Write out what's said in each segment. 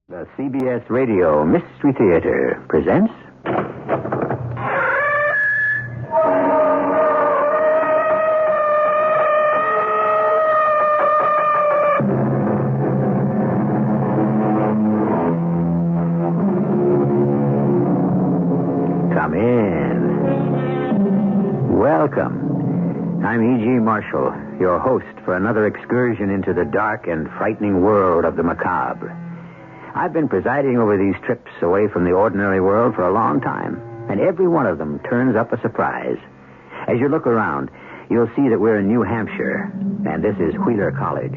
The CBS Radio Mystery Theater presents... Come in. Welcome. I'm E.G. Marshall, your host for another excursion into the dark and frightening world of the macabre. I've been presiding over these trips away from the ordinary world for a long time, and every one of them turns up a surprise. As you look around, you'll see that we're in New Hampshire, and this is Wheeler College.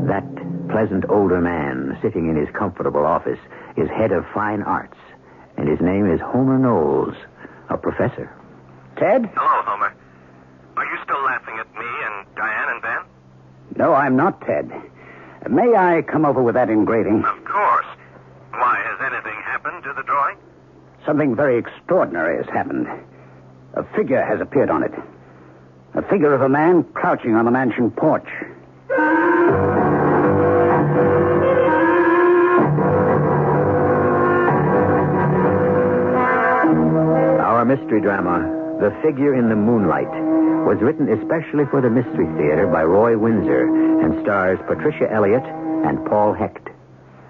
That pleasant older man sitting in his comfortable office is head of fine arts, and his name is Homer Knowles, a professor. Ted? Hello, Homer. Are you still laughing at me and Diane and Ben? No, I'm not, Ted. May I come over with that engraving? Of course. Why, has anything happened to the drawing? Something very extraordinary has happened. A figure has appeared on it. A figure of a man crouching on the mansion porch. Our mystery drama, The Figure in the Moonlight, was written especially for the Mystery Theater by Roy Windsor and stars Patricia Elliott and Paul Hecht.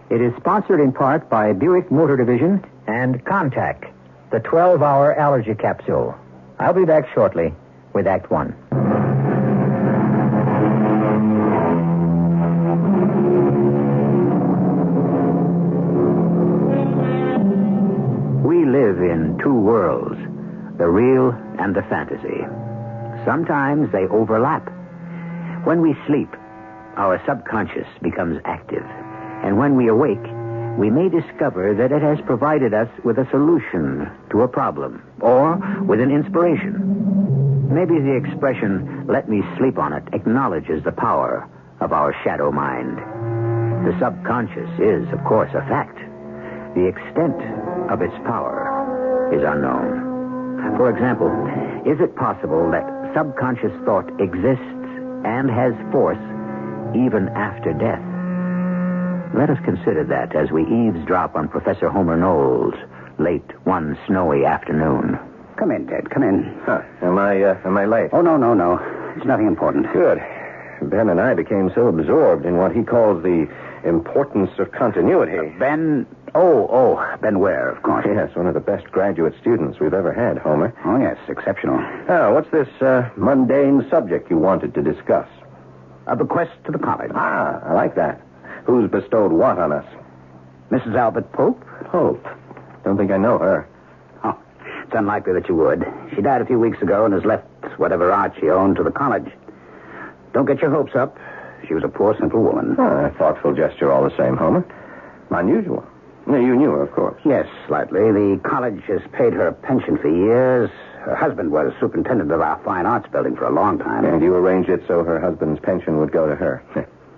It is sponsored in part by Buick Motor Division and Contact, the 12-hour allergy capsule. I'll be back shortly with Act One. We live in two worlds, the real and the fantasy. Sometimes they overlap. When we sleep, our subconscious becomes active. And when we awake, we may discover that it has provided us with a solution to a problem or with an inspiration. Maybe the expression, "let me sleep on it," acknowledges the power of our shadow mind. The subconscious is, of course, a fact. The extent of its power is unknown. For example, is it possible that subconscious thought exists and has force even after death? Let us consider that as we eavesdrop on Professor Homer Knowles late one snowy afternoon. Come in, Ted. Come in. Am I late? Oh, no. It's nothing important. Good. Ben and I became so absorbed in what he calls the importance of continuity. Ben... Ben Ware, of course. Yes, one of the best graduate students we've ever had, Homer. Oh, yes, exceptional. Oh, what's this mundane subject you wanted to discuss? A bequest to the college. Ah, I like that. Who's bestowed what on us? Mrs. Albert Pope. Pope? Don't think I know her. Oh, it's unlikely that you would. She died a few weeks ago and has left whatever art she owned to the college. Don't get your hopes up. She was a poor, simple woman. Oh, a thoughtful gesture all the same, Homer. Unusual. You knew her, of course. Yes, slightly. The college has paid her a pension for years. Her husband was superintendent of our fine arts building for a long time. And you arranged it so her husband's pension would go to her.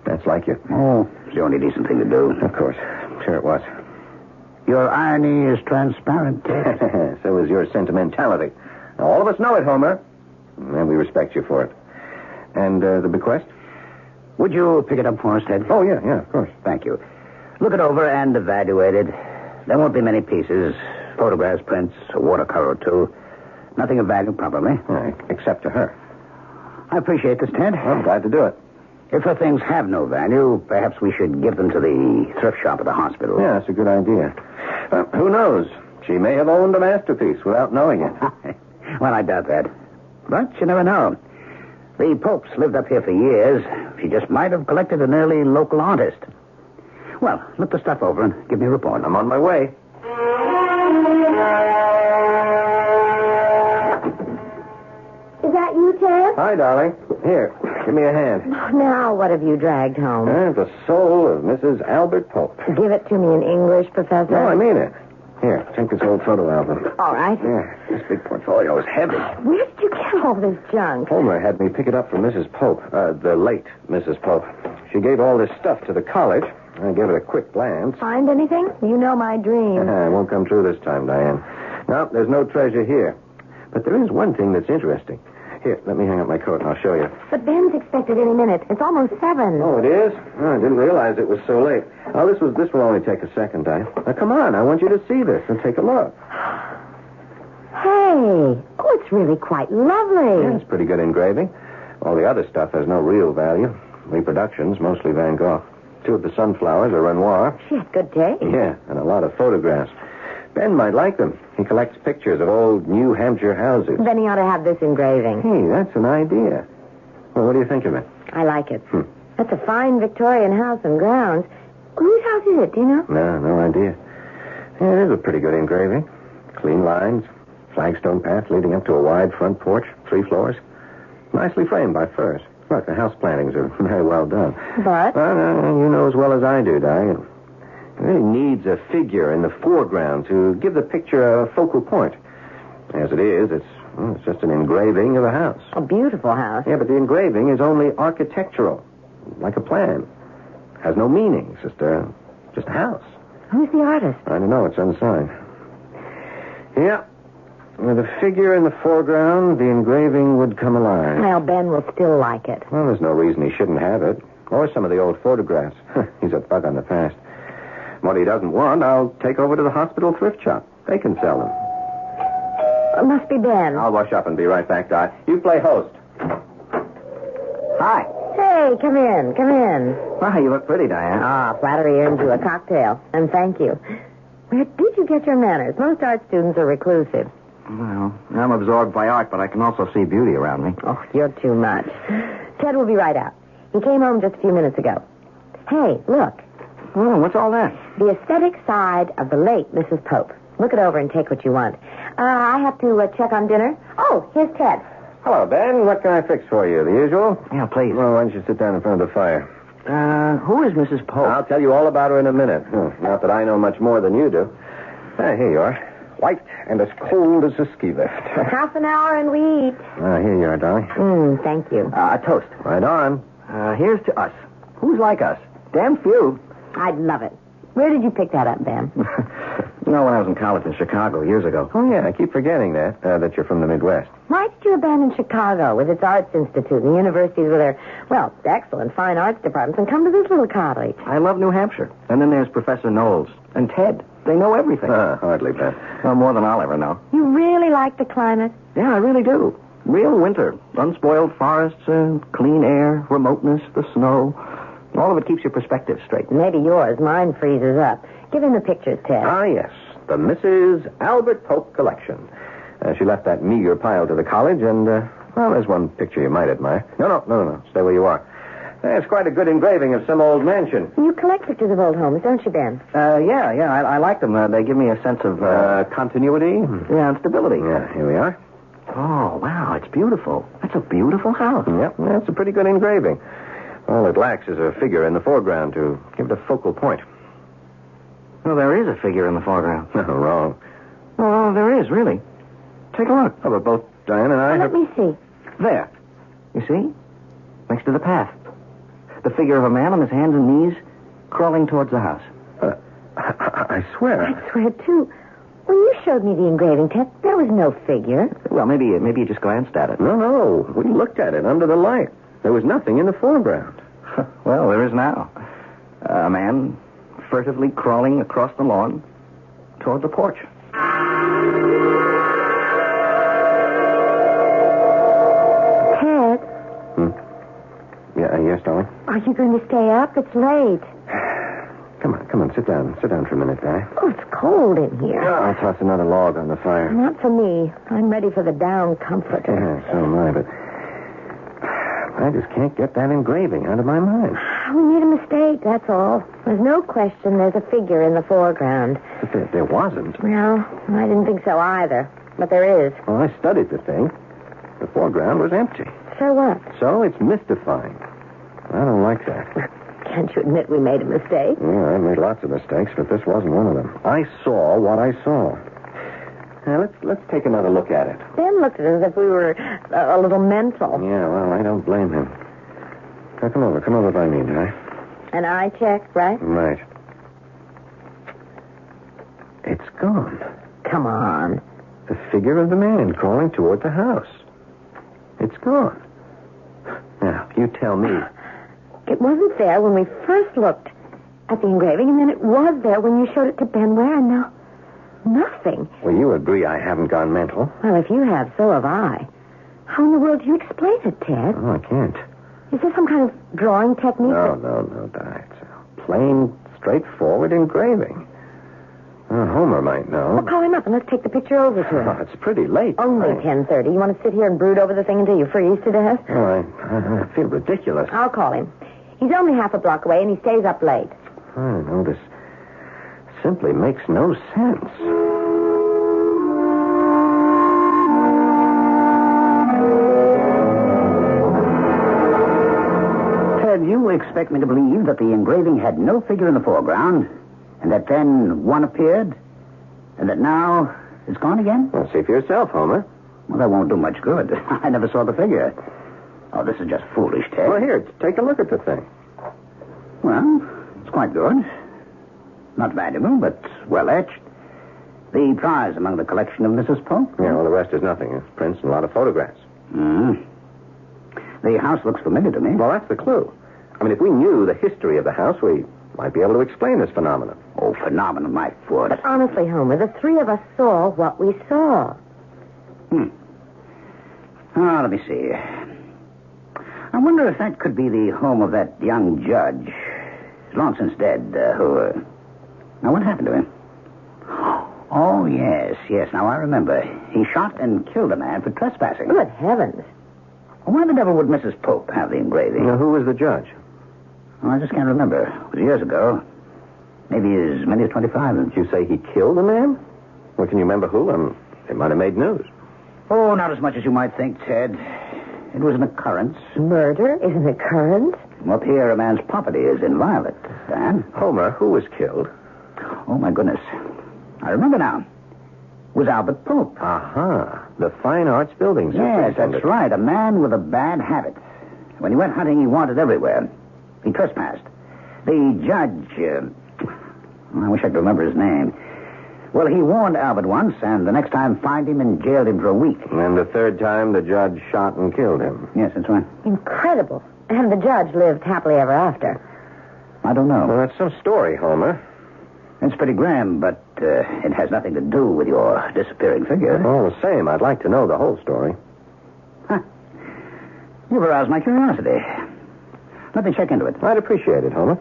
That's like you. Oh, it's the only decent thing to do. Of course. Sure it was. Your irony is transparent. So is your sentimentality. Now, all of us know it, Homer. And we respect you for it. And the bequest? Would you pick it up for us, Ted? Oh, yeah, of course. Thank you. Look it over and evaluate it. There won't be many pieces. Photographs, prints, a watercolor or two. Nothing of value, probably. Except to her. I appreciate this, Ted. I'm glad to do it. If her things have no value, perhaps we should give them to the thrift shop at the hospital. Yeah, that's a good idea. Who knows? She may have owned a masterpiece without knowing it. Well, I doubt that. But you never know. The Popes lived up here for years. She just might have collected an early local artist. Well, look the stuff over and give me a report. I'm on my way. Is that you, Ted? Hi, darling. Here, give me a hand. Now, what have you dragged home? The soul of Mrs. Albert Pope. Give it to me in English, Professor. No, I mean it. Here, take this old photo album. All right. Yeah, this big portfolio is heavy. Where did you get all this junk? Homer had me pick it up from Mrs. Pope, the late Mrs. Pope. She gave all this stuff to the college. I gave it a quick glance. Find anything? You know my dream. It won't come true this time, Diane. No, there's no treasure here. But there is one thing that's interesting. Here, let me hang up my coat and I'll show you. But Ben's expected any minute. It's almost 7. Oh, it is? Oh, I didn't realize it was so late. Oh, this will only take a second, Di. Now, come on. I want you to see this and take a look. Hey. Oh, it's really quite lovely. Yeah, it's pretty good engraving. All the other stuff has no real value. Reproductions, mostly Van Gogh. 2 of the sunflowers are Renoir. She had good taste. Yeah, and a lot of photographs. Ben might like them. He collects pictures of old New Hampshire houses. Then he ought to have this engraving. Hey, that's an idea. Well, what do you think of it? I like it. That's a fine Victorian house and grounds. Whose house is it, do you know? No idea. Yeah, it is a pretty good engraving. Clean lines, flagstone path leading up to a wide front porch, 3 floors. Nicely framed by firs. Look, the house plantings are very well done. But? You know as well as I do, Di. It really needs a figure in the foreground to give the picture a focal point. As it is, it's just an engraving of a house. A beautiful house. Yeah, but the engraving is only architectural, like a plan. Has no meaning. It's just a house. Who's the artist? I don't know. It's unsigned. Yeah. With a figure in the foreground, the engraving would come alive. Well, Ben will still like it. Well, there's no reason he shouldn't have it. Or some of the old photographs. He's a bug on the past. What he doesn't want, I'll take over to the hospital thrift shop. They can sell them. It must be Ben. I'll wash up and be right back, Di. You play host. Hi. Hey, come in, come in. Wow, you look pretty, Diane. Ah, flattery earns you a cocktail. And thank you. Where did you get your manners? Most art students are reclusive. Well, I'm absorbed by art, but I can also see beauty around me. Oh, you're too much. Ted will be right out. He came home just a few minutes ago. Hey, look. Oh, what's all that? The aesthetic side of the late Mrs. Pope. Look it over and take what you want. I have to check on dinner. Oh, here's Ted. Hello, Ben. What can I fix for you? The usual? Yeah, please. Well, why don't you sit down in front of the fire? Who is Mrs. Pope? I'll tell you all about her in a minute. Not that I know much more than you do. Here you are. White and as cold as a ski lift. Half an hour and we eat. Here you are, darling. Thank you. A toast. Right on. Here's to us. Who's like us? Damn few. I'd love it. Where did you pick that up, Ben? When I was in college in Chicago years ago. Oh, yeah, I keep forgetting that you're from the Midwest. Why did you abandon Chicago with its arts institute and the universities with their, well, excellent fine arts departments and come to this little college? I love New Hampshire. And then there's Professor Knowles and Ted. They know everything. Hardly, Ben. Well, more than I'll ever know. You really like the climate? Yeah, I really do. Real winter. Unspoiled forests, clean air, remoteness, the snow. All of it keeps your perspective straight. Maybe yours. Mine freezes up. Give him the pictures, Ted. Ah, yes. The Mrs. Albert Pope collection. She left that meager pile to the college, and, well, there's one picture you might admire. No. Stay where you are. It's quite a good engraving of some old mansion. You collect pictures of old homes, don't you, Ben? Yeah, I like them. They give me a sense of, continuity? Yeah, and stability. Yeah, here we are. Oh, wow, it's beautiful. That's a beautiful house. Yep, that's a pretty good engraving. All it lacks is a figure in the foreground to give it a focal point. Well, there is a figure in the foreground. Wrong. Oh, there is, really. Take a look. Oh, but both Diane and I Let me see. There. You see? Next to the path. The figure of a man on his hands and knees crawling towards the house. I swear. I swear, too. When you showed me the engraving, Ted, there was no figure. Well, maybe you just glanced at it. No. We looked at it under the light. There was nothing in the foreground. Well, there is now. A man furtively crawling across the lawn toward the porch. Ted, Yes, darling? are you going to stay up? It's late. Come on, sit down. Sit down for a minute, Di. Oh, it's cold in here. I'll toss another log on the fire. Not for me. I'm ready for the down comforter. Yeah, so am I, but I just can't get that engraving out of my mind. We made a mistake, that's all. There's no question there's a figure in the foreground. But there wasn't. Well, I didn't think so either. But there is. Well, I studied the thing. The foreground was empty. So what? So it's mystifying. I don't like that. Can't you admit we made a mistake? Yeah, I made lots of mistakes, but this wasn't one of them. I saw what I saw. Now, let's take another look at it. Ben looked at us as if we were a little mental. Yeah, well, I don't blame him. Now, come over by me, Di. An eye check, right? Right. It's gone. Come on. The figure of the man crawling toward the house. It's gone. Now, you tell me. It wasn't there when we first looked at the engraving, and then it was there when you showed it to Ben Ware, and now nothing. Well, you agree I haven't gone mental. Well, if you have, so have I. How in the world do you explain it, Ted? Oh, I can't. Is there some kind of drawing technique? No, Di. It's a plain, straightforward engraving. Homer might know. Well, call him up and let's take the picture over to him. Oh, it's pretty late. Only 10:30. You want to sit here and brood over the thing until you freeze to death? Oh, I feel ridiculous. I'll call him. He's only half a block away, and he stays up late. I don't know. This simply makes no sense. Ted, you expect me to believe that the engraving had no figure in the foreground, and that then one appeared, and that now it's gone again? Well, see for yourself, Homer. Well, that won't do much good. I never saw the figure. Oh, this is just foolish, Ted. Well, here, take a look at the thing. Well, it's quite good. Not valuable, but well etched. The prize among the collection of Mrs. Pope? Yeah, well, the rest is nothing. It's prints and a lot of photographs. The house looks familiar to me. Well, that's the clue. I mean, if we knew the history of the house, we might be able to explain this phenomenon. Oh, phenomenon, my foot. But honestly, Homer, the three of us saw what we saw. Oh, let me see. I wonder if that could be the home of that young judge, long since dead, who... Now, what happened to him? Oh, yes. Now, I remember. He shot and killed a man for trespassing. Good heavens. Why the devil would Mrs. Pope have the engraving? Now, who was the judge? Oh, I just can't remember. It was years ago. Maybe as many as 25. Did you say he killed a man? Well, can you remember who? It might have made news. Oh, not as much as you might think, Ted. It was an occurrence. Murder is an occurrence? Up here, a man's property is inviolate, Dan. Homer, who was killed? Oh, my goodness. I remember now. It was Albert Pope. Aha. The Fine Arts Building Yes, superintendent. that's right. A man with a bad habit. When he went hunting, he wandered everywhere. He trespassed. The judge... I wish I could remember his name. Well, he warned Albert once, and the next time fined him and jailed him for a week. And the third time, the judge shot and killed him. Yes, that's right. Incredible. And the judge lived happily ever after. I don't know. Well, that's some story, Homer. It's pretty grim, but it has nothing to do with your disappearing figure. All the same, I'd like to know the whole story. You've aroused my curiosity. Let me check into it. I'd appreciate it, Homer.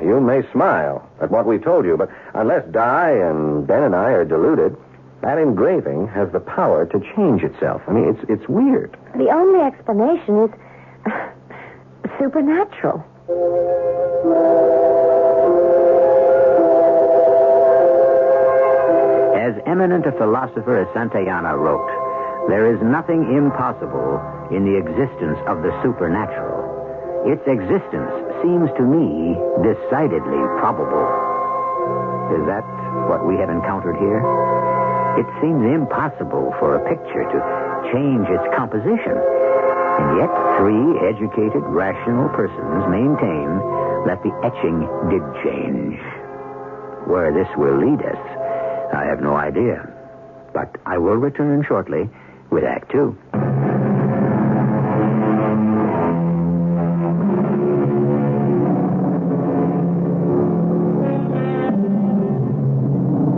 You may smile at what we told you, but unless Di and Ben and I are deluded, that engraving has the power to change itself. I mean, it's weird. The only explanation is supernatural. As eminent a philosopher as Santayana wrote, there is nothing impossible in the existence of the supernatural. Its existence seems to me decidedly probable. Is that what we have encountered here? It seems impossible for a picture to change its composition. And yet, three educated, rational persons maintain that the etching did change. Where this will lead us, I have no idea. But I will return shortly with Act Two.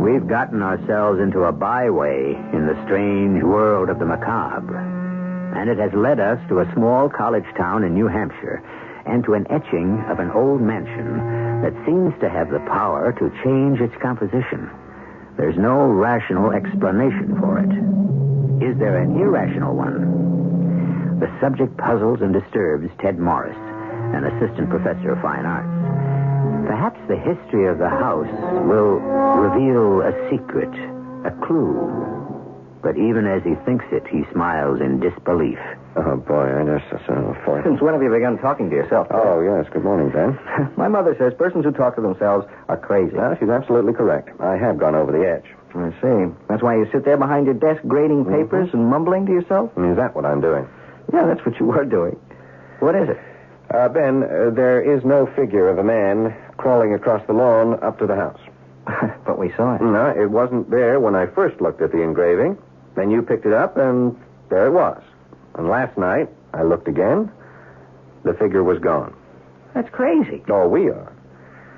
We've gotten ourselves into a byway in the strange world of the macabre. And it has led us to a small college town in New Hampshire and to an etching of an old mansion that seems to have the power to change its composition. There's no rational explanation for it. Is there an irrational one? The subject puzzles and disturbs Ted Morris, an assistant professor of fine arts. Perhaps the history of the house will reveal a secret, a clue. But even as he thinks it, he smiles in disbelief. Oh, boy, I just... Since when have you begun talking to yourself? Oh, yes. Good morning, Ben. My mother says persons who talk to themselves are crazy. Well, she's absolutely correct. I have gone over the edge. I see. That's why you sit there behind your desk grading papers and mumbling to yourself? Is that what I'm doing? Yeah, that's what you were doing. What is it? Ben, there is no figure of a man crawling across the lawn up to the house. But we saw it. No, it wasn't there when I first looked at the engraving. Then you picked it up, and there it was. And last night, I looked again. The figure was gone. That's crazy. Oh, we are.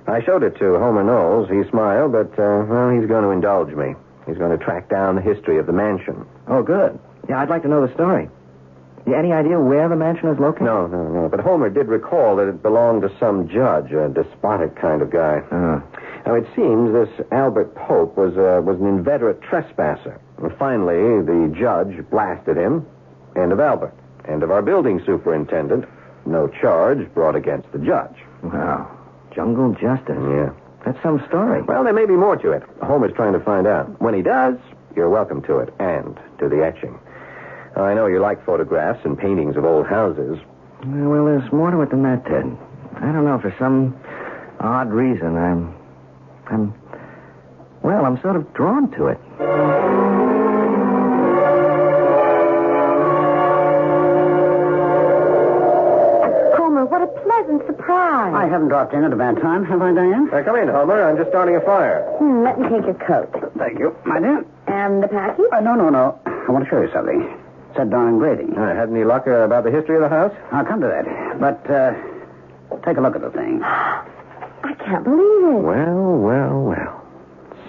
I showed it to Homer Knowles. He smiled, but, he's going to indulge me. He's going to track down the history of the mansion. Oh, good. Yeah, I'd like to know the story. You any idea where the mansion is located? No. But Homer did recall that it belonged to some judge, a despotic kind of guy. Now, it seems this Albert Pope was an inveterate trespasser. And finally, the judge blasted him. End of Albert. End of our building superintendent. No charge brought against the judge. Wow. Jungle justice. Yeah. That's some story. Well, there may be more to it. Homer's trying to find out. When he does, you're welcome to it, and to the etching. I know you like photographs and paintings of old houses. Well, there's more to it than that, Ted. I don't know, for some odd reason, I'm sort of drawn to it. Homer, what a pleasant surprise. I haven't dropped in at a bad time, have I, Diane? Come in, Homer. I'm just starting a fire. Let me take your coat. Thank you. My dear? And the package? No. I want to show you something. Set down engraving. Had any luck about the history of the house? I'll come to that. But, take a look at the thing. I can't believe it. Well.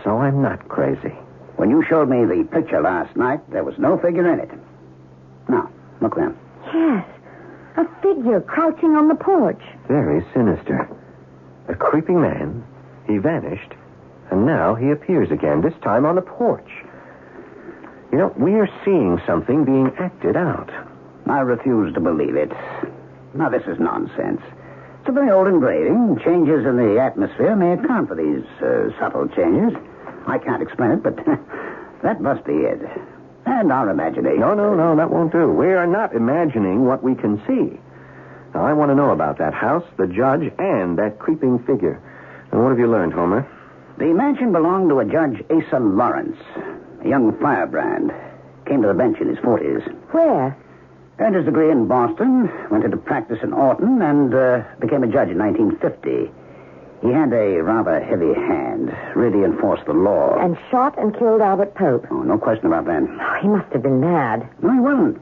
So I'm not crazy. When you showed me the picture last night, there was no figure in it. Now, look then. Yes. A figure crouching on the porch. Very sinister. A creeping man. He vanished. And now he appears again, this time on the porch. You know, we're seeing something being acted out. I refuse to believe it. Now, this is nonsense. It's a very old engraving. Changes in the atmosphere may account for these subtle changes. I can't explain it, but that must be it. And our imagination. No, that won't do. We are not imagining what we can see. Now, I want to know about that house, the judge, and that creeping figure. And what have you learned, Homer? The mansion belonged to a Judge Asa Lawrence, a young firebrand. Came to the bench in his 40s. Where? Earned his degree in Boston, went into practice in Orton, and became a judge in 1950. He had a rather heavy hand, really enforced the law. And shot and killed Albert Pope. Oh, no question about that. Oh, he must have been mad. No, he wasn't.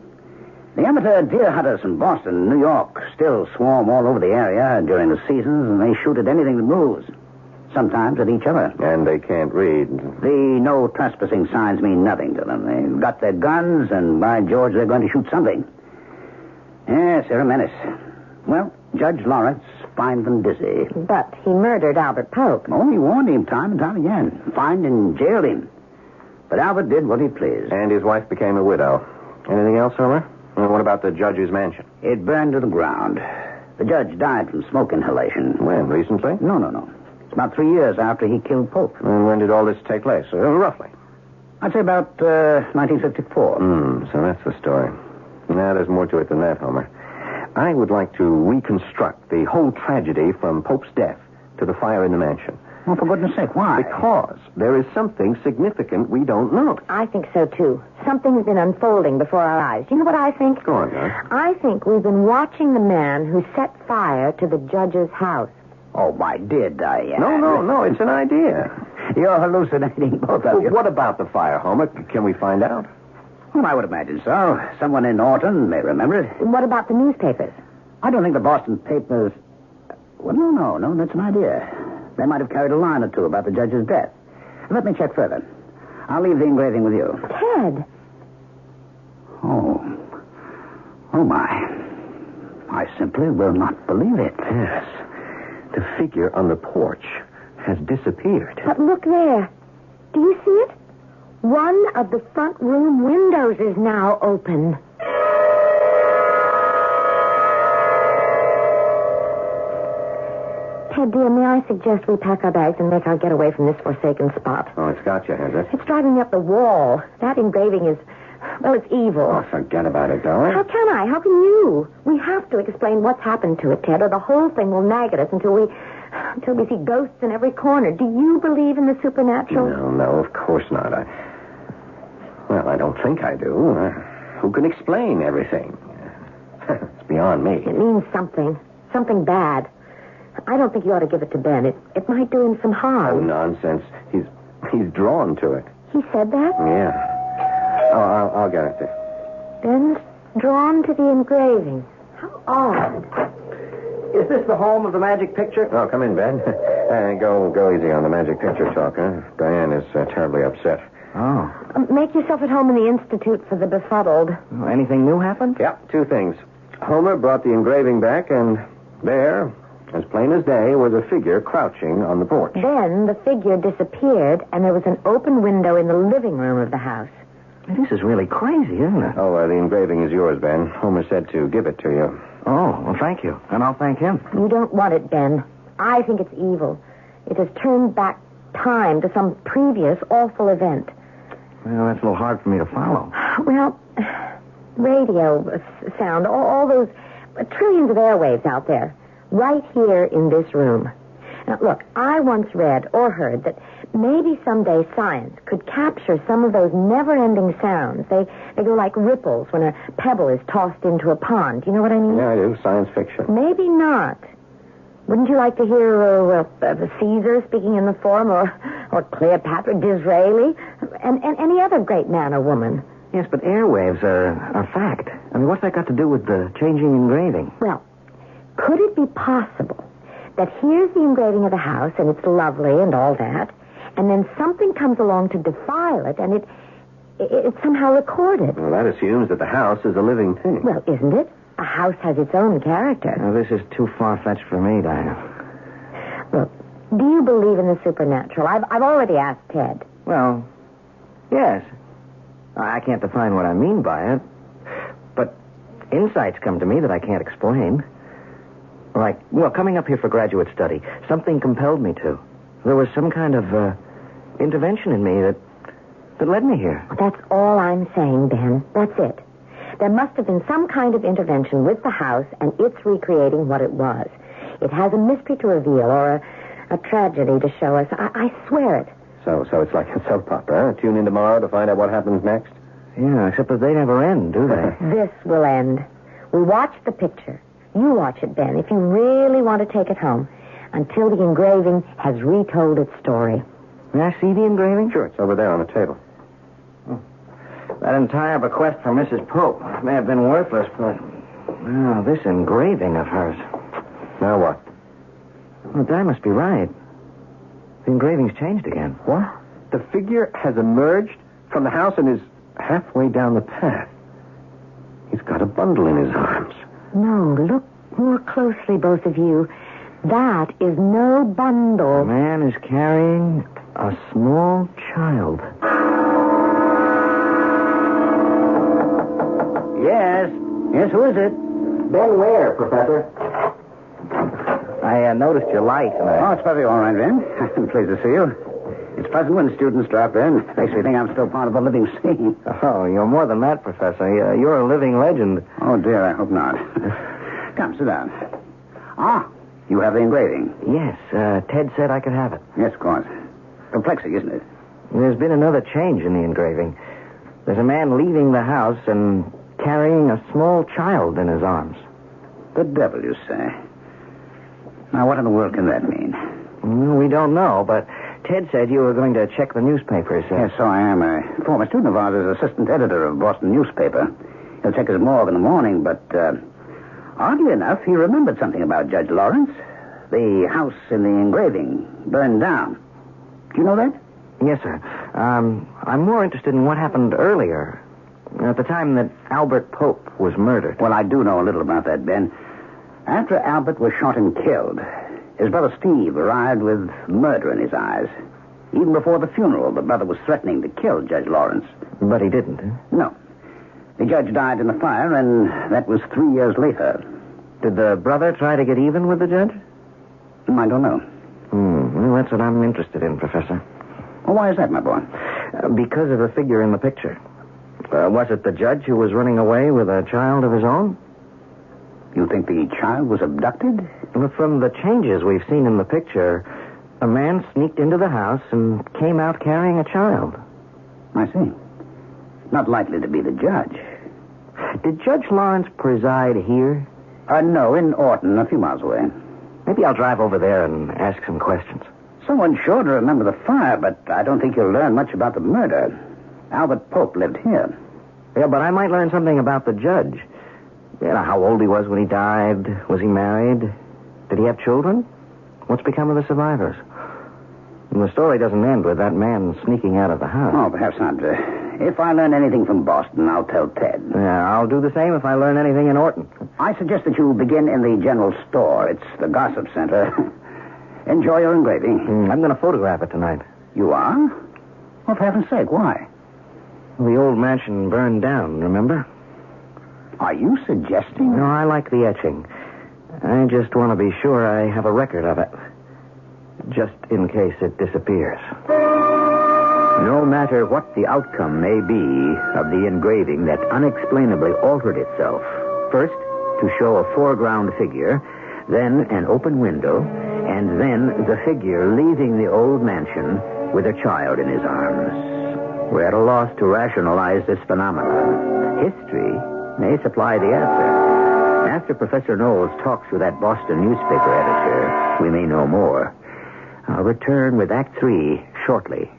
The amateur deer hunters from Boston and New York still swarm all over the area during the seasons, and they shoot at anything that moves. Sometimes at each other. And they can't read. The no trespassing signs mean nothing to them. They've got their guns, and by George, they're going to shoot something. Yes, they're a menace. Well, Judge Lawrence fined them dizzy. But he murdered Albert Pope. Oh, he warned him time and time again. Fined and jailed him. But Albert did what he pleased. And his wife became a widow. Anything else, Homer? And what about the judge's mansion? It burned to the ground. The judge died from smoke inhalation. When? Recently? No. It's about 3 years after he killed Pope. And when did all this take place? Roughly. I'd say about 1954. So that's the story. Now, there's more to it than that, Homer. I would like to reconstruct the whole tragedy from Pope's death to the fire in the mansion. Well, for goodness sake, why? Because there is something significant we don't know. I think so, too. Something's been unfolding before our eyes. Do you know what I think? Go on, Doc. I think we've been watching the man who set fire to the judge's house. Oh, my dear Diane. No, it's an idea. You're hallucinating, both of you. What about the fire, Homer? Can we find out? Well, I would imagine so. Someone in Orton may remember it. What about the newspapers? I don't think the Boston papers... Well, no, that's an idea. They might have carried a line or two about the judge's death. Let me check further. I'll leave the engraving with you. Ted. Oh, my. I simply will not believe it. Yes. The figure on the porch has disappeared. But look there. Do you see it? One of the front room windows is now open. Ted, dear, may I suggest we pack our bags and make our getaway from this forsaken spot? Oh, it's got you, has it? It's driving me up the wall. That engraving is, well, it's evil. Oh, forget about it, darling. How can I? How can you? We have to explain what's happened to it, Ted, or the whole thing will nag at us until we see ghosts in every corner. Do you believe in the supernatural? No, of course not. I don't think I do. Who can explain everything? It's beyond me. It means something. Something bad. I don't think you ought to give it to Ben. It might do him some Oh, harm. nonsense. He's drawn to it. He said that? Yeah. Oh, I'll get it there. Ben's drawn to the engraving. How odd. Is this the home of the magic picture? Oh, come in, Ben. Go easy on the magic picture talk, huh? Diane is terribly upset. Oh. Make yourself at home in the Institute for the Befuddled. Oh, anything new happened? Yeah, two things. Homer brought the engraving back, and there, as plain as day, was a figure crouching on the porch. Then the figure disappeared, and there was an open window in the living room of the house. This is really crazy, isn't it? Oh, the engraving is yours, Ben. Homer said to give it to you. Oh, well, thank you. And I'll thank him. You don't want it, Ben. I think it's evil. It has turned back time to some previous awful event. Well, that's a little hard for me to follow. Well, radio sound, all those trillions of airwaves out there, right here in this room. Now, look, I once read or heard that maybe someday science could capture some of those never-ending sounds. They go like ripples when a pebble is tossed into a pond. You know what I mean? Yeah, I do. Science fiction. Maybe not. Wouldn't you like to hear Caesar speaking in the form, or Cleopatra, Disraeli, and any other great man or woman? Yes, but airwaves are fact. I mean, what's that got to do with the changing engraving? Well, could it be possible that here's the engraving of the house, and it's lovely and all that, and then something comes along to defile it, and it's somehow recorded? Well, that assumes that the house is a living thing. Well, isn't it? A house has its own character. Now, this is too far-fetched for me, Diane. Look, do you believe in the supernatural? I've already asked Ted. Well, yes. I can't define what I mean by it, but insights come to me that I can't explain. Like, well, coming up here for graduate study, something compelled me to. There was some kind of intervention in me that led me here. That's all I'm saying, Ben. That's it. There must have been some kind of intervention with the house, and it's recreating what it was. It has a mystery to reveal, or a tragedy to show us. I swear it. So it's like a soap opera, huh? Tune in tomorrow to find out what happens next? Yeah, except that they never end, do they? This will end. We watch the picture. You watch it, Ben, if you really want to take it home, until the engraving has retold its story. May I see the engraving? Sure, it's over there on the table. That entire bequest from Mrs. Pope may have been worthless, but... Well, this engraving of hers. Now what? Well, Di must be right. The engraving's changed again. What? The figure has emerged from the house and is halfway down the path. He's got a bundle in his arms. No, look more closely, both of you. That is no bundle. The man is carrying a small child. Yes. Yes, who is it? Ben Ware, Professor. I noticed your light. Oh, it's perfectly all right, Ben. I'm pleased to see you. It's pleasant when students drop in. Makes me think I'm still part of a living scene. Oh, you're more than that, Professor. You're a living legend. Oh, dear, I hope not. Come, sit down. Ah, you have the engraving. Yes, Ted said I could have it. Yes, of course. Perplexing, isn't it? There's been another change in the engraving. There's a man leaving the house and carrying a small child in his arms. The devil, you say. Now, what in the world can that mean? Well, we don't know, but Ted said you were going to check the newspapers. Yes, so I am. A former student of ours is assistant editor of Boston newspaper. He'll check his morgue in the morning, but oddly enough, he remembered something about Judge Lawrence. The house in the engraving burned down. Do you know that? Yes, sir. I'm more interested in what happened earlier, at the time that Albert Pope was murdered. Well, I do know a little about that, Ben. After Albert was shot and killed, his brother Steve arrived with murder in his eyes. Even before the funeral, the brother was threatening to kill Judge Lawrence. But he didn't, eh? No. The judge died in the fire, and that was 3 years later. Did the brother try to get even with the judge? I don't know. Well, that's what I'm interested in, Professor. Well, why is that, my boy? Because of the figure in the picture. Was it the judge who was running away with a child of his own? You think the child was abducted? Well, from the changes we've seen in the picture, a man sneaked into the house and came out carrying a child. I see. Not likely to be the judge. Did Judge Lawrence preside here? No, in Orton, a few miles away. Maybe I'll drive over there and ask some questions. Someone's sure to remember the fire, but I don't think you'll learn much about the murder. Albert Pope lived here. Yeah, but I might learn something about the judge. How old he was when he died? Was he married? Did he have children? What's become of the survivors? And the story doesn't end with that man sneaking out of the house. Oh, perhaps not. If I learn anything from Boston, I'll tell Ted. Yeah, I'll do the same if I learn anything in Orton. I suggest that you begin in the general store. It's the gossip center. Enjoy your engraving. I'm going to photograph it tonight. You are? Well, for heaven's sake, why? The old mansion burned down, remember? Are you suggesting? No, I like the etching. I just want to be sure I have a record of it. Just in case it disappears. No matter what the outcome may be of the engraving that unexplainably altered itself, first to show a foreground figure, then an open window, and then the figure leaving the old mansion with a child in his arms. We're at a loss to rationalize this phenomenon. History may supply the answer. After Professor Knowles talks with that Boston newspaper editor, we may know more. I'll return with Act 3 shortly.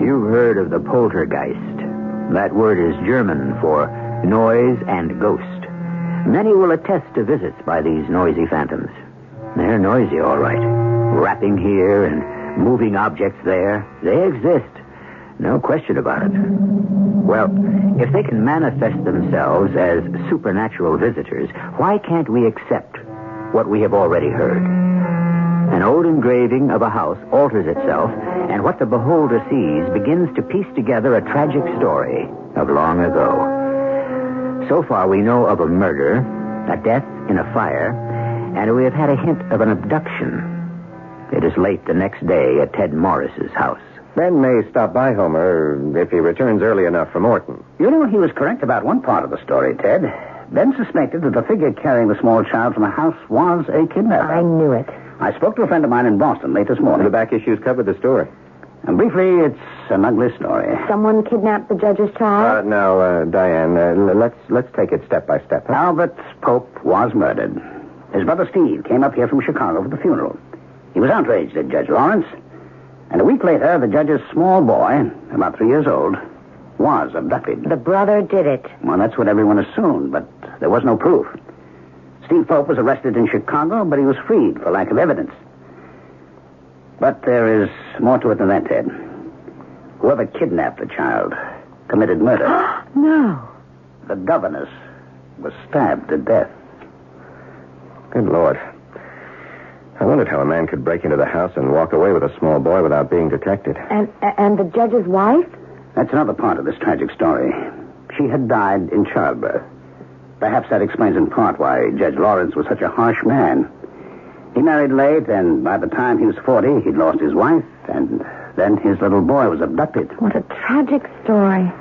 You've heard of the poltergeist. That word is German for noise and ghost. Many will attest to visits by these noisy phantoms. They're noisy, all right. Rapping here and moving objects there. They exist. No question about it. Well, if they can manifest themselves as supernatural visitors, why can't we accept what we have already heard? An old engraving of a house alters itself, and what the beholder sees begins to piece together a tragic story of long ago. So far, we know of a murder, a death in a fire, and we have had a hint of an abduction. It is late the next day at Ted Morris's house. Ben may stop by Homer if he returns early enough from Orton. You know, he was correct about one part of the story, Ted. Ben suspected that the figure carrying the small child from the house was a kidnapper. I knew it. I spoke to a friend of mine in Boston late this morning. The back issues covered the story. And briefly, it's an ugly story. Someone kidnapped the judge's child? No, Diane, let's take it step by step. Huh? Albert Pope was murdered. His brother Steve came up here from Chicago for the funeral. He was outraged at Judge Lawrence. And a week later, the judge's small boy, about 3 years old, was abducted. The brother did it. Well, that's what everyone assumed, but there was no proof. Steve Pope was arrested in Chicago, but he was freed for lack of evidence. But there is more to it than that, Ted. Whoever kidnapped the child committed murder. No. The governess was stabbed to death. Good Lord. I wondered how a man could break into the house and walk away with a small boy without being detected. And the judge's wife? That's another part of this tragic story. She had died in childbirth. Perhaps that explains in part why Judge Lawrence was such a harsh man. He married late, and by the time he was 40, he'd lost his wife, and then his little boy was abducted. What a tragic story.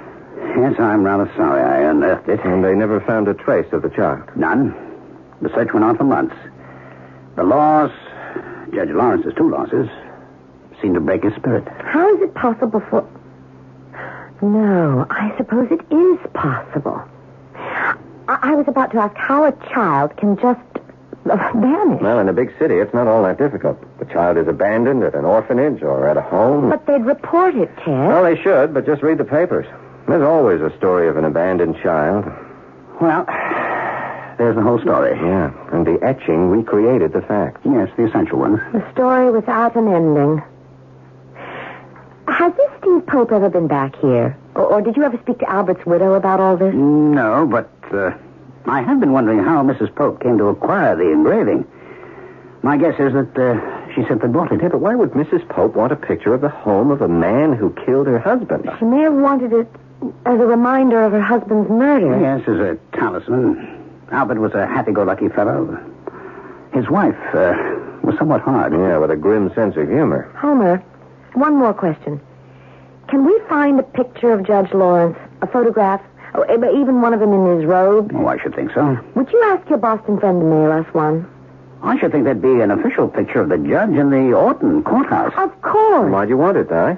Yes, I'm rather sorry I unearthed it. And they never found a trace of the child? None. The search went on for months. The loss, Judge Lawrence's 2 losses, seemed to break his spirit. How is it possible for... No, I suppose it is possible. I was about to ask how a child can just vanish. Well, in a big city, it's not all that difficult. The child is abandoned at an orphanage or at a home. But they'd report it, Ted. Well, they should, but just read the papers. There's always a story of an abandoned child. Well, there's the whole story. Yeah, and the etching recreated the facts. Yes, the essential ones. The story without an ending. Has this Steve Pope ever been back here? Or did you ever speak to Albert's widow about all this? No, but I have been wondering how Mrs. Pope came to acquire the engraving. My guess is that she simply bought it. Yeah, but why would Mrs. Pope want a picture of the home of a man who killed her husband? She may have wanted it as a reminder of her husband's murder. Yes, as a talisman. Albert was a happy-go-lucky fellow. His wife was somewhat hard. Yeah, with a grim sense of humor. Homer, one more question. Can we find a picture of Judge Lawrence? A photograph? Or even one of him in his robe? Oh, I should think so. Would you ask your Boston friend to mail us one? I should think there'd be an official picture of the judge in the Orton courthouse. Of course. Why'd you want it, Di?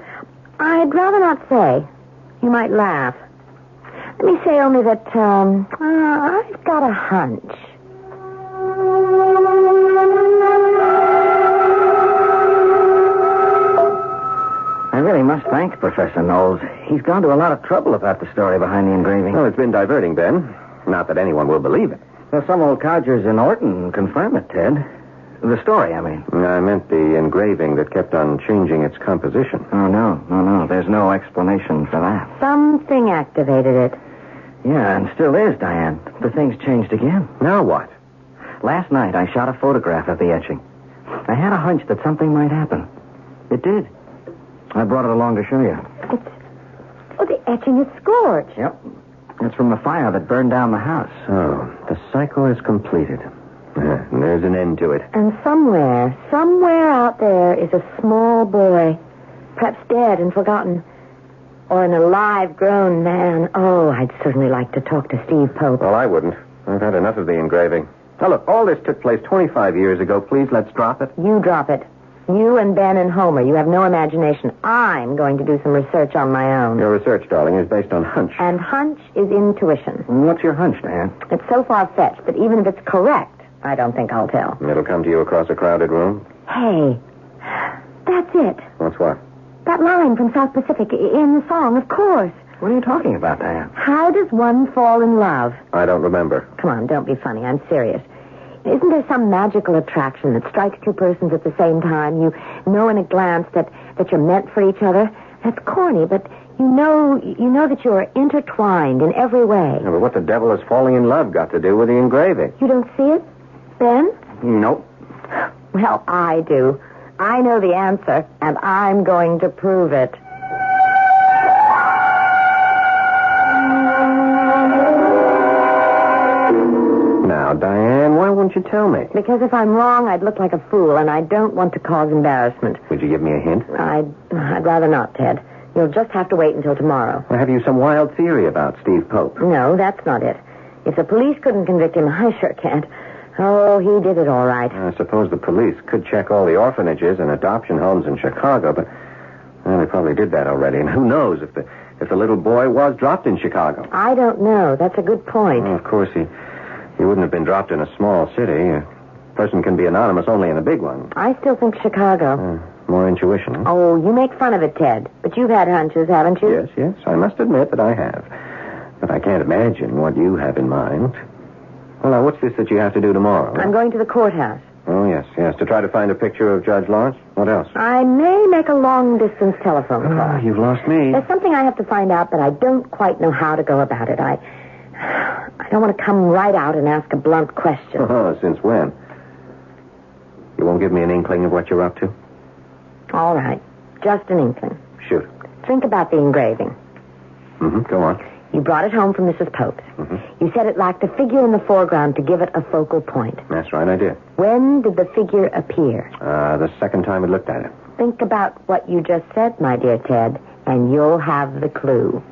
I'd rather not say. You might laugh. Let me say only that, I've got a hunch. really must thank Professor Knowles. He's gone to a lot of trouble about the story behind the engraving. Well, it's been diverting, Ben. Not that anyone will believe it. Well, some old codgers in Orton confirm it, Ted. The story, I mean. I meant the engraving that kept on changing its composition. Oh, no. There's no explanation for that. Something activated it. Yeah, and still is, Diane. The thing's changed again. Now what? Last night, I shot a photograph of the etching. I had a hunch that something might happen. It did. I brought it along to show you. The etching is scorched. Yep. It's from the fire that burned down the house. So, the cycle is completed. And there's an end to it. And somewhere out there is a small boy, perhaps dead and forgotten, or an alive, grown man. Oh, I'd certainly like to talk to Steve Pope. Well, I wouldn't. I've had enough of the engraving. Now, look, all this took place 25 years ago. Please, let's drop it. You drop it. You and Ben and Homer, you have no imagination. I'm going to do some research on my own. Your research, darling, is based on hunch. And hunch is intuition. What's your hunch, Diane? It's so far-fetched that even if it's correct, I don't think I'll tell. It'll come to you across a crowded room? Hey, that's it. What's what? That line from South Pacific in the song, of course. What are you talking about, Diane? How does one fall in love? I don't remember. Come on, don't be funny. I'm serious. Isn't there some magical attraction that strikes two persons at the same time? You know in a glance that you're meant for each other. That's corny, but you know that you're intertwined in every way. Yeah, but what the devil has falling in love got to do with the engraving? You don't see it, Ben? Nope. Well, I do. I know the answer, and I'm going to prove it. Now, Diane, why won't you tell me? Because if I'm wrong, I'd look like a fool, and I don't want to cause embarrassment. Would you give me a hint? I'd rather not, Ted. You'll just have to wait until tomorrow. Or have you some wild theory about Steve Pope? No, that's not it. If the police couldn't convict him, I sure can't. Oh, he did it all right. I suppose the police could check all the orphanages and adoption homes in Chicago, but well, they probably did that already. And who knows if the little boy was dropped in Chicago? I don't know. That's a good point. Well, of course, he wouldn't have been dropped in a small city. A person can be anonymous only in a big one. I still think Chicago. More intuition. Huh? Oh, you make fun of it, Ted. But you've had hunches, haven't you? Yes. I must admit that I have. But I can't imagine what you have in mind. Well, now, what's this that you have to do tomorrow? I'm going to the courthouse. Oh, yes. To try to find a picture of Judge Lawrence? What else? I may make a long-distance telephone call. Oh, you've lost me. There's something I have to find out, but I don't quite know how to go about it. I don't want to come right out and ask a blunt question. Oh, since when? You won't give me an inkling of what you're up to? All right. Just an inkling. Shoot. Think about the engraving. Go on. You brought it home from Mrs. Pope's. You said it lacked a figure in the foreground to give it a focal point. That's right, I did. When did the figure appear? The second time I looked at it. Think about what you just said, my dear Ted, and you'll have the clue.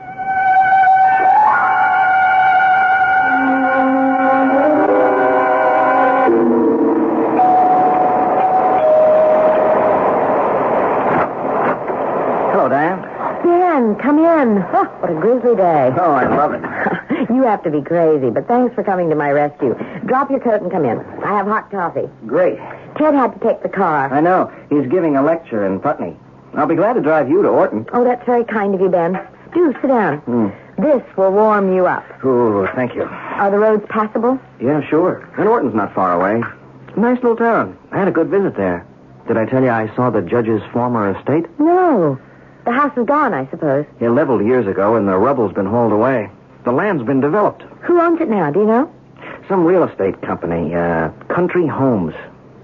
Hello, Diane. Ben, come in. Oh, what a grisly day. Oh, I love it. You have to be crazy, but thanks for coming to my rescue. Drop your coat and come in. I have hot coffee. Great. Ted had to take the car. I know. He's giving a lecture in Putney. I'll be glad to drive you to Orton. Oh, that's very kind of you, Ben. Do sit down. This will warm you up. Oh, thank you. Are the roads passable? Yeah, sure. And Orton's not far away. Nice little town. I had a good visit there. Did I tell you I saw the judge's former estate? No. The house is gone, I suppose. He leveled years ago, and the rubble's been hauled away. The land's been developed. Who owns it now, do you know? Some real estate company, Country Homes.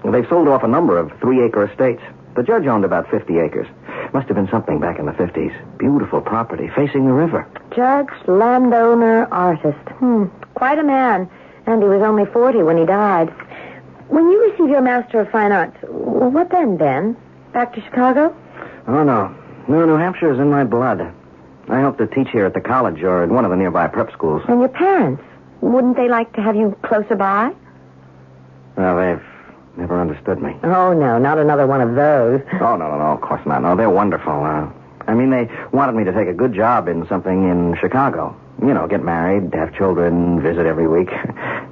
They've sold off a number of 3-acre estates. The judge owned about 50 acres. Must have been something back in the 50s. Beautiful property, facing the river. Judge, landowner, artist. Quite a man. And he was only 40 when he died. When you receive your Master of Fine Arts, what then, Ben? Back to Chicago? Oh, no. No, New Hampshire is in my blood. I hope to teach here at the college or at one of the nearby prep schools. And your parents? Wouldn't they like to have you closer by? Well, they've never understood me. Oh, no, not another one of those. Oh, no, of course not. No, they're wonderful. I mean, they wanted me to take a good job in something in Chicago. You know, get married, have children, visit every week.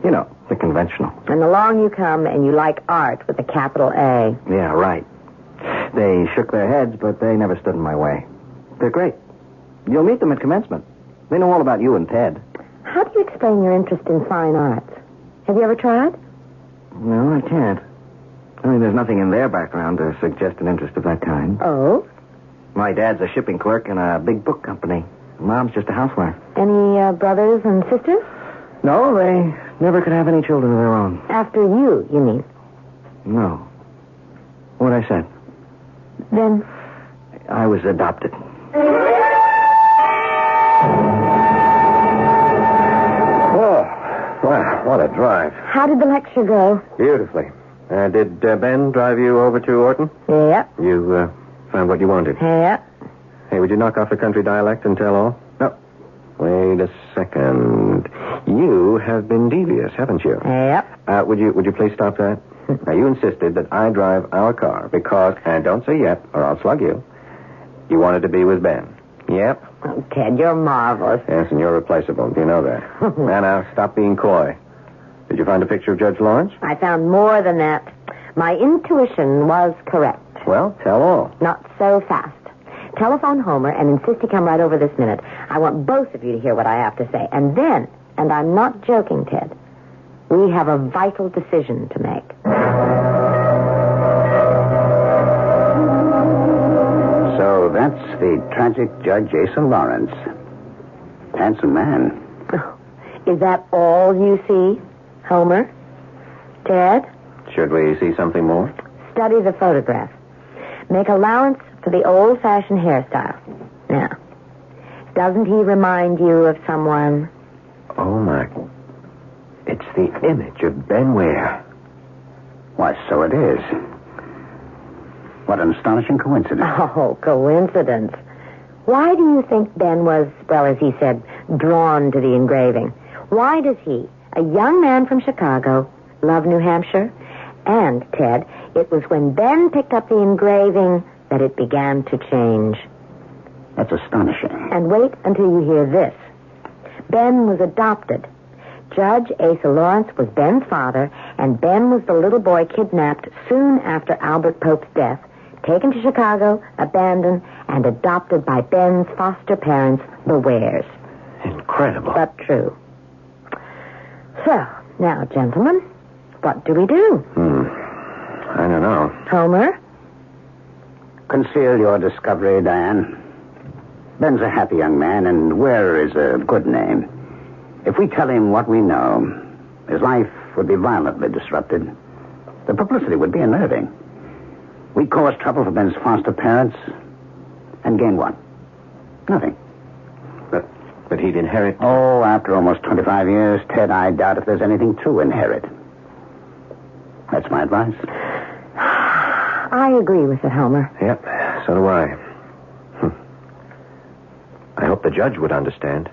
You know, the conventional. And along you come and you like art with a capital A. Yeah, right. They shook their heads, but they never stood in my way. They're great. You'll meet them at commencement. They know all about you and Ted. How do you explain your interest in fine arts? Have you ever tried? No, I can't. I mean, there's nothing in their background to suggest an interest of that kind. Oh? My dad's a shipping clerk in a big book company. Mom's just a housewife. Any brothers and sisters? No, they never could have any children of their own. After you mean? No. What I said. Then? I was adopted. Oh, wow, what a drive. How did the lecture go? Beautifully. Did Ben drive you over to Orton? Yep. You found what you wanted? Yep. Hey, would you knock off the country dialect and tell all? No. Wait a second. You have been devious, haven't you? Yep. Would you please stop that? Now, you insisted that I drive our car because, and don't say yet, or I'll slug you, you wanted to be with Ben. Yep. Oh, Ted, you're marvelous. Yes, and you're replaceable. Do you know that? Now, stop being coy. Did you find a picture of Judge Lawrence? I found more than that. My intuition was correct. Well, tell all. Not so fast. Telephone Homer and insist he come right over this minute. I want both of you to hear what I have to say. And then, and I'm not joking, Ted, we have a vital decision to make. So that's the tragic Judge Asa Lawrence. Handsome man. Oh, is that all you see, Homer? Ted? Should we see something more? Study the photograph. Make allowance for the old-fashioned hairstyle. Now, doesn't he remind you of someone? Oh, my. It's the image of Ben Ware. Why, so it is. What an astonishing coincidence. Oh, coincidence. Why do you think Ben was, well, as he said, drawn to the engraving? Why does he, a young man from Chicago, love New Hampshire? And, Ted, it was when Ben picked up the engraving that it began to change. That's astonishing. And wait until you hear this. Ben was adopted. Judge Asa Lawrence was Ben's father, and Ben was the little boy kidnapped soon after Albert Pope's death, taken to Chicago, abandoned, and adopted by Ben's foster parents, the Wares. Incredible. But true. So, now, gentlemen, what do we do? I don't know. Homer? Conceal your discovery, Diane. Ben's a happy young man, and Ware is a good name. If we tell him what we know, his life would be violently disrupted. The publicity would be unnerving. We'd cause trouble for Ben's foster parents and gain what? Nothing. But he'd inherit... Oh, after almost 25 years, Ted, I doubt if there's anything to inherit. That's my advice. I agree with it, Homer. Yep, so do I. I hope the judge would understand.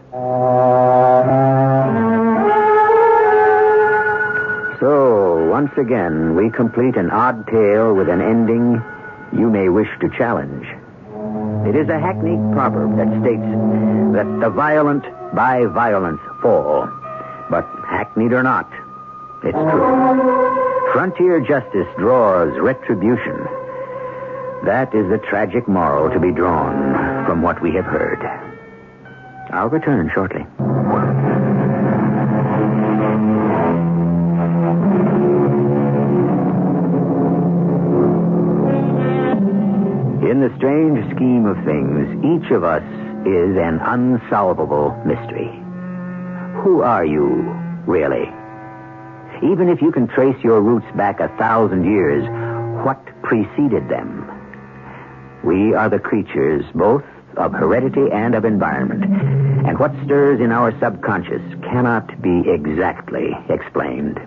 So, once again, we complete an odd tale with an ending you may wish to challenge. It is a hackneyed proverb that states that the violent by violence fall. But hackneyed or not, it's true. Frontier justice draws retribution. That is the tragic moral to be drawn from what we have heard. I'll return shortly. In the strange scheme of things, each of us is an unsolvable mystery. Who are you, really? Even if you can trace your roots back 1,000 years, what preceded them? We are the creatures both of heredity and of environment, and what stirs in our subconscious cannot be exactly explained.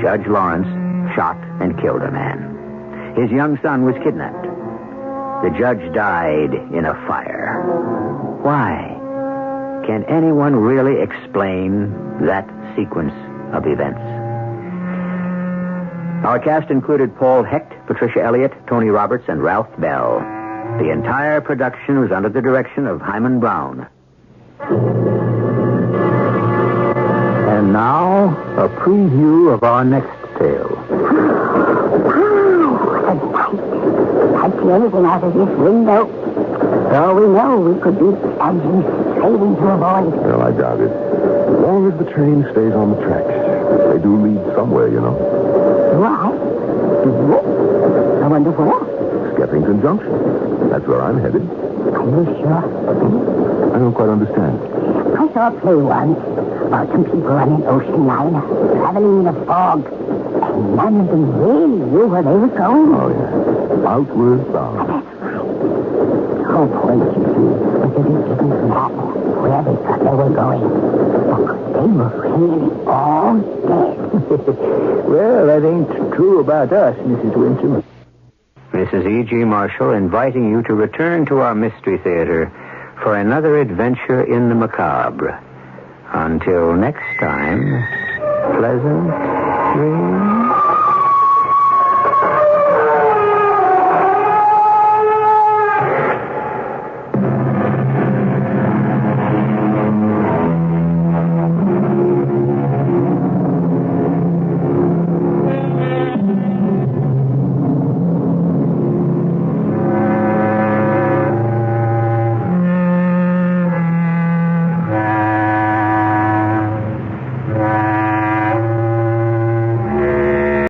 Judge Lawrence shot and killed a man. His young son was kidnapped. The judge died in a fire. Why? Can anyone really explain that sequence of events? Our cast included Paul Hecht, Patricia Elliott, Tony Roberts, and Ralph Bell. The entire production was under the direction of Hyman Brown. And now, a preview of our next tale. Can't see anything out of this window. For all we know, we could be plunging straight into a void. Well, I doubt it. As long as the train stays on the tracks, they do lead somewhere, you know. Why? I wonder where. Skeffington Junction. That's where I'm headed. Are you sure? I don't quite understand. I saw a play once about some people on an ocean liner traveling in a fog. And none of them really knew where they were going. Oh, yeah. Outward bound. That's right. The whole point, you see, was that it didn't matter where they thought they were going. Because they were really all dead. Well, that ain't true about us, Mrs. Winston. Mrs. E.G. Marshall inviting you to return to our Mystery Theater for another adventure in the macabre. Until next time, pleasant dreams.